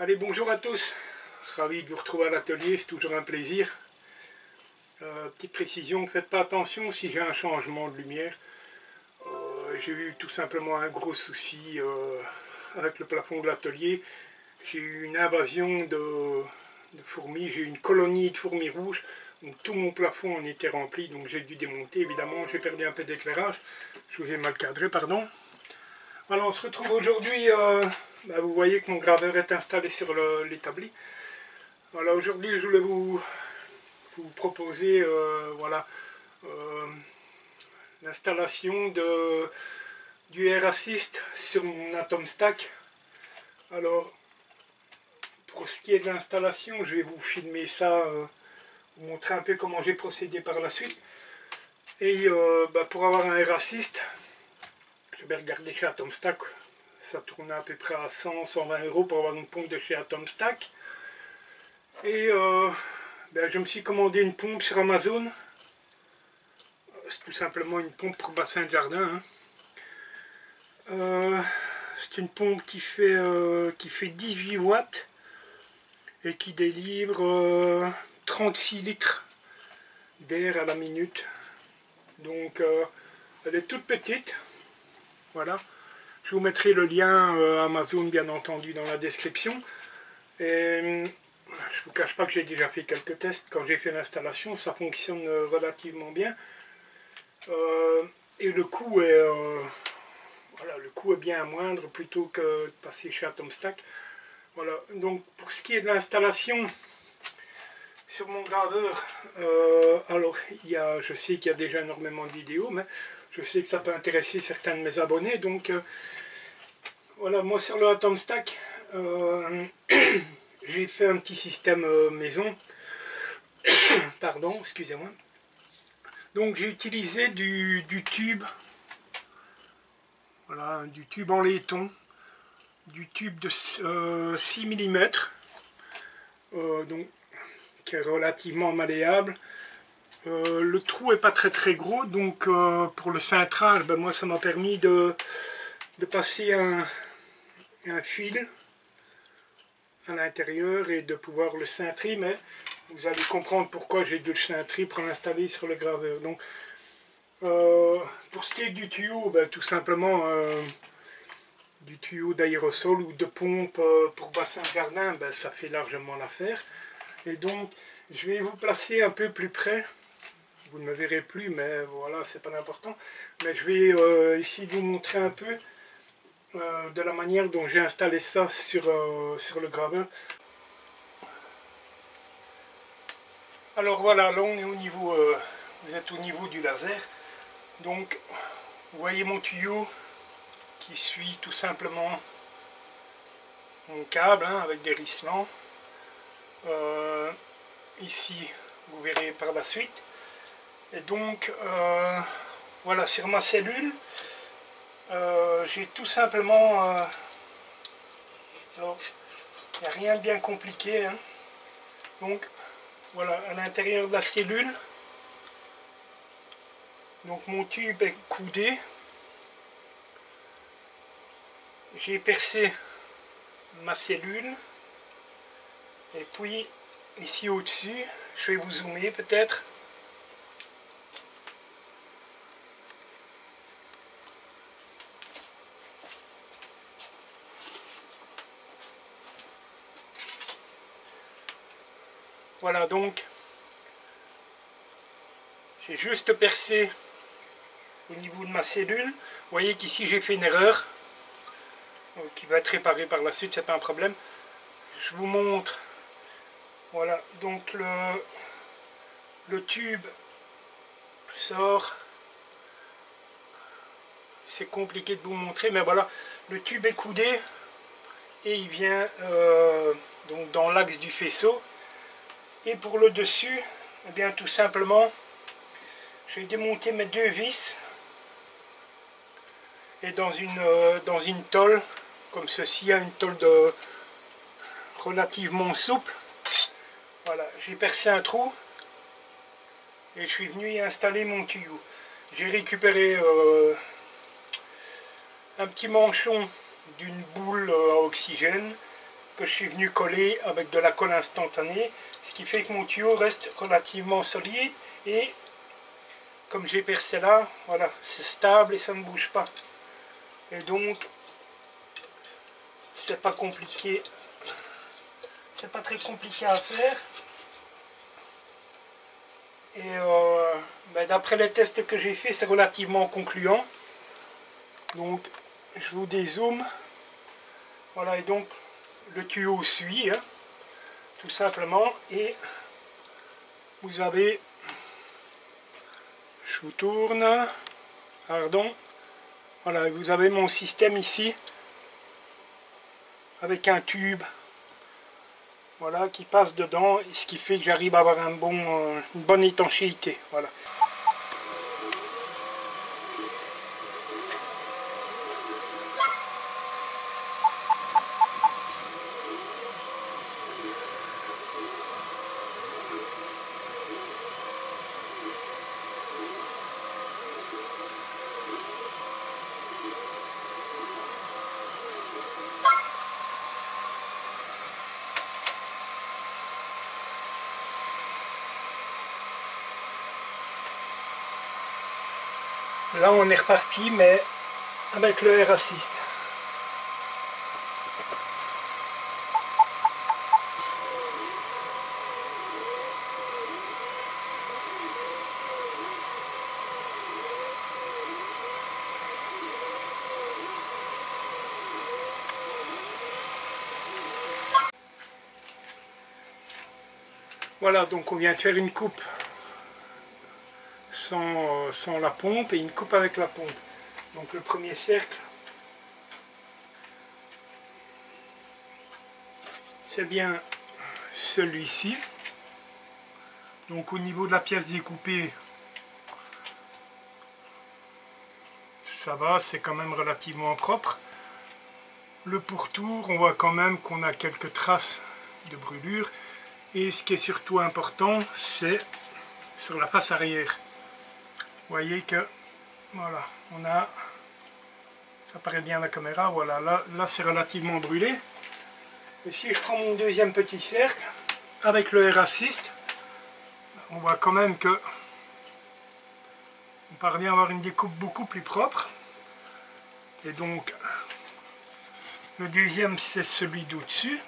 Allez, bonjour à tous, ravi de vous retrouver à l'atelier, c'est toujours un plaisir. Petite précision, faites pas attention si j'ai un changement de lumière. J'ai eu tout simplement un gros souci avec le plafond de l'atelier. J'ai eu une invasion de fourmis, j'ai eu une colonie de fourmis rouges. Donc tout mon plafond en était rempli, donc j'ai dû démonter. Évidemment, j'ai perdu un peu d'éclairage. Je vous ai mal cadré, pardon. Voilà, on se retrouve aujourd'hui. Vous voyez que mon graveur est installé sur l'établi. Voilà, aujourd'hui je voulais vous proposer l'installation du Air Assist sur mon Atom Stack. Alors, pour ce qui est de l'installation, je vais vous filmer ça, vous montrer un peu comment j'ai procédé par la suite. Et pour avoir un Air Assist, je vais regarder chez Atom Stack. Ça tourne à peu près à 100-120 € pour avoir une pompe de chez Atom Stack. Et je me suis commandé une pompe sur Amazon. C'est tout simplement une pompe pour bassin de jardin. C'est une pompe qui fait 18 watts et qui délivre 36 litres d'air à la minute. Donc elle est toute petite. Voilà. Je vous mettrai le lien Amazon bien entendu dans la description. Et je ne vous cache pas que j'ai déjà fait quelques tests. Quand j'ai fait l'installation, ça fonctionne relativement bien. Et le coût est bien moindre plutôt que de passer chez Atom Stack. Voilà. Donc pour ce qui est de l'installation sur mon graveur, je sais qu'il y a déjà énormément de vidéos, mais je sais que ça peut intéresser certains de mes abonnés. Donc voilà, moi sur le Atom Stack, j'ai fait un petit système maison. Pardon, excusez-moi. Donc j'ai utilisé du tube, voilà, du tube en laiton, du tube de 6 mm, donc qui est relativement malléable. Le trou est pas très gros, donc pour le cintrage, moi ça m'a permis de passer un fil à l'intérieur et de pouvoir le cintrer, mais vous allez comprendre pourquoi j'ai dû le cintrer pour l'installer sur le graveur. Donc pour ce qui est du tuyau, tout simplement du tuyau d'aérosol ou de pompe pour bassin de jardin, ça fait largement l'affaire. Et donc je vais vous placer un peu plus près. Vous ne me verrez plus, mais voilà, c'est pas important. Mais je vais ici vous montrer un peu de la manière dont j'ai installé ça sur le graveur. Alors voilà, là on est au niveau, vous êtes au niveau du laser. Donc vous voyez mon tuyau qui suit tout simplement mon câble avec des risselants. Ici, vous verrez par la suite. Et donc voilà, sur ma cellule, j'ai tout simplement, alors il n'y a rien de bien compliqué, donc voilà, à l'intérieur de la cellule, donc mon tube est coudé, j'ai percé ma cellule, et puis ici au-dessus, je vais vous zoomer peut-être. Voilà, donc j'ai juste percé au niveau de ma cellule. Vous voyez qu'ici j'ai fait une erreur qui va être réparée par la suite, c'est pas un problème. Je vous montre. Voilà, donc le tube sort. C'est compliqué de vous montrer, mais voilà, le tube est coudé et il vient donc dans l'axe du faisceau. Et pour le dessus, eh bien tout simplement, j'ai démonté mes deux vis et dans une tôle comme ceci, une tôle relativement souple. Voilà, j'ai percé un trou et je suis venu y installer mon tuyau. J'ai récupéré un petit manchon d'une boule à oxygène que je suis venu coller avec de la colle instantanée, ce qui fait que mon tuyau reste relativement solide et comme j'ai percé là, voilà, c'est stable et ça ne bouge pas. Et donc, c'est pas compliqué, c'est pas très compliqué à faire. Et d'après les tests que j'ai fait, c'est relativement concluant. Donc, je vous dézoome. Voilà, et donc, le tuyau suit, hein, tout simplement. Et vous avez, je vous tourne, pardon. Voilà, vous avez mon système ici, avec un tube. Voilà, qui passe dedans, ce qui fait que j'arrive à avoir une bonne étanchéité. Voilà. Là on est reparti, mais avec le Air Assist. Voilà, donc on vient de faire une coupe sans la pompe et une coupe avec la pompe. Donc le premier cercle, c'est bien celui-ci. Donc au niveau de la pièce découpée, ça va, c'est quand même relativement propre. Le pourtour, on voit quand même qu'on a quelques traces de brûlure. Et ce qui est surtout important, c'est sur la face arrière. Vous voyez que, voilà, on a, ça paraît bien à la caméra, voilà, là c'est relativement brûlé. Et si je prends mon deuxième petit cercle, avec le Air Assist, on voit quand même que on parvient à avoir une découpe beaucoup plus propre. Et donc, le deuxième c'est celui d'au-dessus.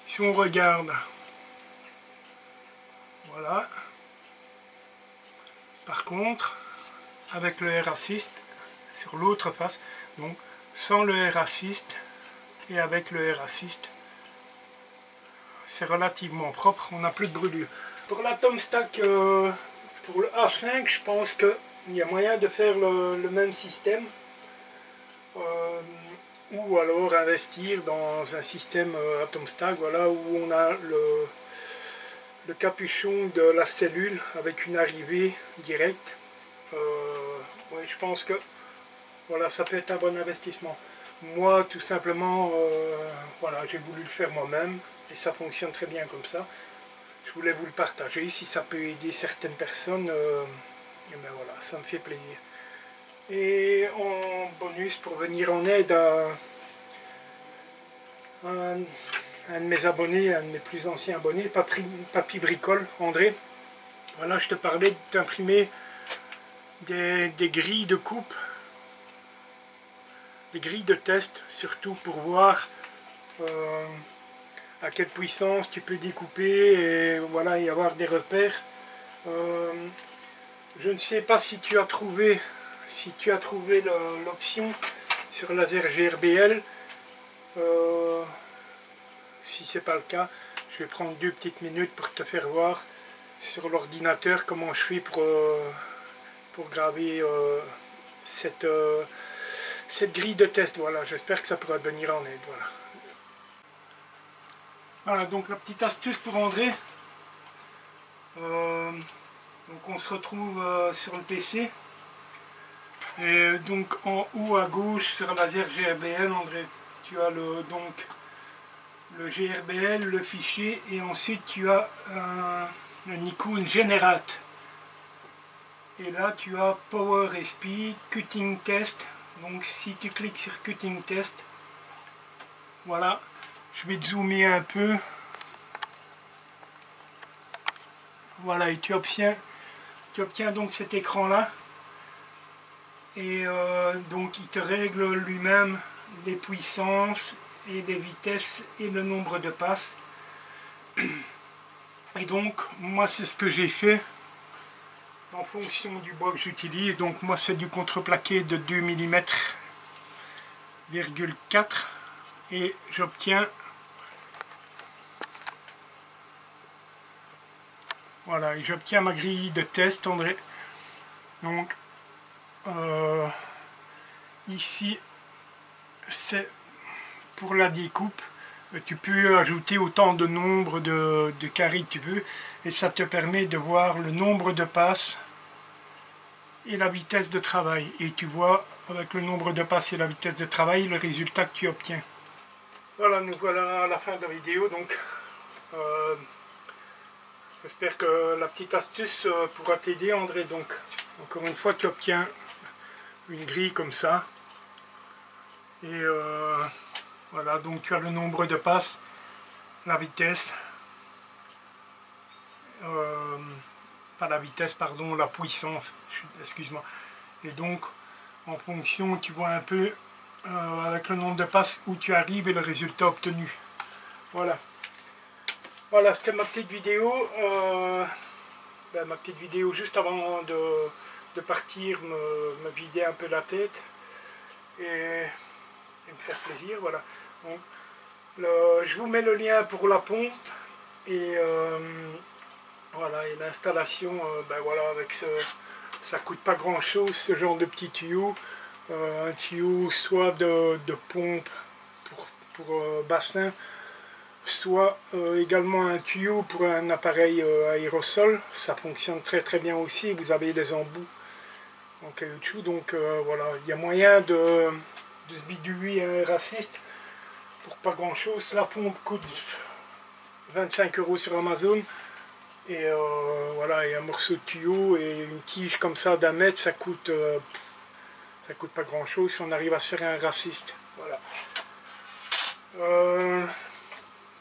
Si on regarde, voilà. Par contre, avec le Air Assist, sur l'autre face, donc sans le Air Assist et avec le Air Assist, c'est relativement propre, on n'a plus de brûlure. Pour la Tomstack, pour le A5, je pense qu'il y a moyen de faire le même système, ou alors investir dans un système à Tomstack, voilà, où on a le capuchon de la cellule avec une arrivée directe. Ouais, je pense que voilà, ça peut être un bon investissement. Moi, tout simplement, voilà, j'ai voulu le faire moi-même et ça fonctionne très bien comme ça. Je voulais vous le partager. Si ça peut aider certaines personnes, et ben voilà, ça me fait plaisir. Et en bonus, pour venir en aide à un de mes abonnés, un de mes plus anciens abonnés, Papy Bricole, André. Voilà, je te parlais d'imprimer des grilles de coupe, des grilles de test, surtout pour voir à quelle puissance tu peux découper et voilà, y avoir des repères. Je ne sais pas si tu as trouvé l'option sur laser GRBL. Si c'est pas le cas, je vais prendre 2 petites minutes pour te faire voir sur l'ordinateur comment je fais pour graver cette grille de test. Voilà, j'espère que ça pourra te venir en aide. Voilà. Voilà, donc la petite astuce pour André. Donc on se retrouve sur le PC. Et donc en haut à gauche sur laser GRBL, André, tu as donc le GRBL, le fichier, et ensuite tu as le Nikon Generate. Et là tu as Power et Speed, Cutting Test. Donc si tu cliques sur Cutting Test, voilà, Je vais te zoomer un peu. Voilà, et tu obtiens donc cet écran là. Et donc il te règle lui-même les puissances et les vitesses et le nombre de passes. Et donc moi c'est ce que j'ai fait en fonction du bois que j'utilise. Donc moi c'est du contreplaqué de 2 mm, et j'obtiens, voilà, et j'obtiens ma grille de test, André. Donc ici c'est pour la découpe. Tu peux ajouter autant de nombre de carrés que tu veux, et ça te permet de voir le nombre de passes et la vitesse de travail. Et tu vois avec le nombre de passes et la vitesse de travail le résultat que tu obtiens. Voilà, nous voilà à la fin de la vidéo. Donc j'espère que la petite astuce pourra t'aider, André. Donc encore une fois, tu obtiens une grille comme ça, et voilà, donc tu as le nombre de passes, la vitesse, pas la vitesse, pardon, la puissance, excuse-moi. Et donc, en fonction, tu vois un peu avec le nombre de passes où tu arrives et le résultat obtenu. Voilà. Voilà, c'était ma petite vidéo. Ma petite vidéo juste avant de partir, me vider un peu la tête et me faire plaisir. Voilà. Donc, je vous mets le lien pour la pompe et voilà, et l'installation. Voilà, avec ça coûte pas grand chose, ce genre de petit tuyau. Un tuyau soit de pompe pour bassin, soit également un tuyau pour un appareil aérosol. Ça fonctionne très très bien aussi. Vous avez des embouts en caoutchouc, donc voilà, il y a moyen de se bidouiller un raciste pour pas grand chose. La pompe coûte 25 € sur Amazon, et voilà, et un morceau de tuyau et une tige comme ça d'1 mètre, ça coûte pas grand chose si on arrive à se faire un raciste. Voilà.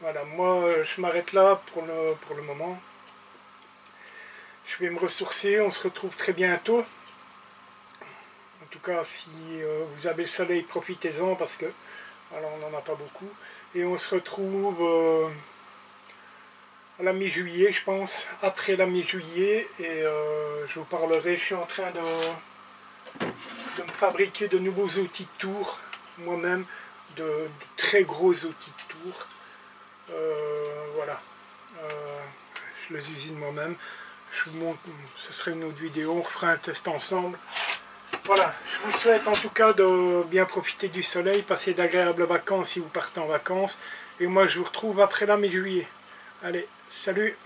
Voilà, moi je m'arrête là pour le moment. Je vais me ressourcer, on se retrouve très bientôt. En tout cas, si vous avez le soleil, profitez-en, parce que voilà, on n'en a pas beaucoup. Et on se retrouve à la mi-juillet, je pense, après la mi-juillet, et je vous parlerai. Je suis en train de me fabriquer de nouveaux outils de tour, moi-même, de très gros outils de tour. Voilà, je les usine moi-même. Je vous montre, ce serait une autre vidéo, on fera un test ensemble. Voilà, je vous souhaite en tout cas de bien profiter du soleil, passer d'agréables vacances si vous partez en vacances. Et moi je vous retrouve après la mi-juillet. Allez, salut!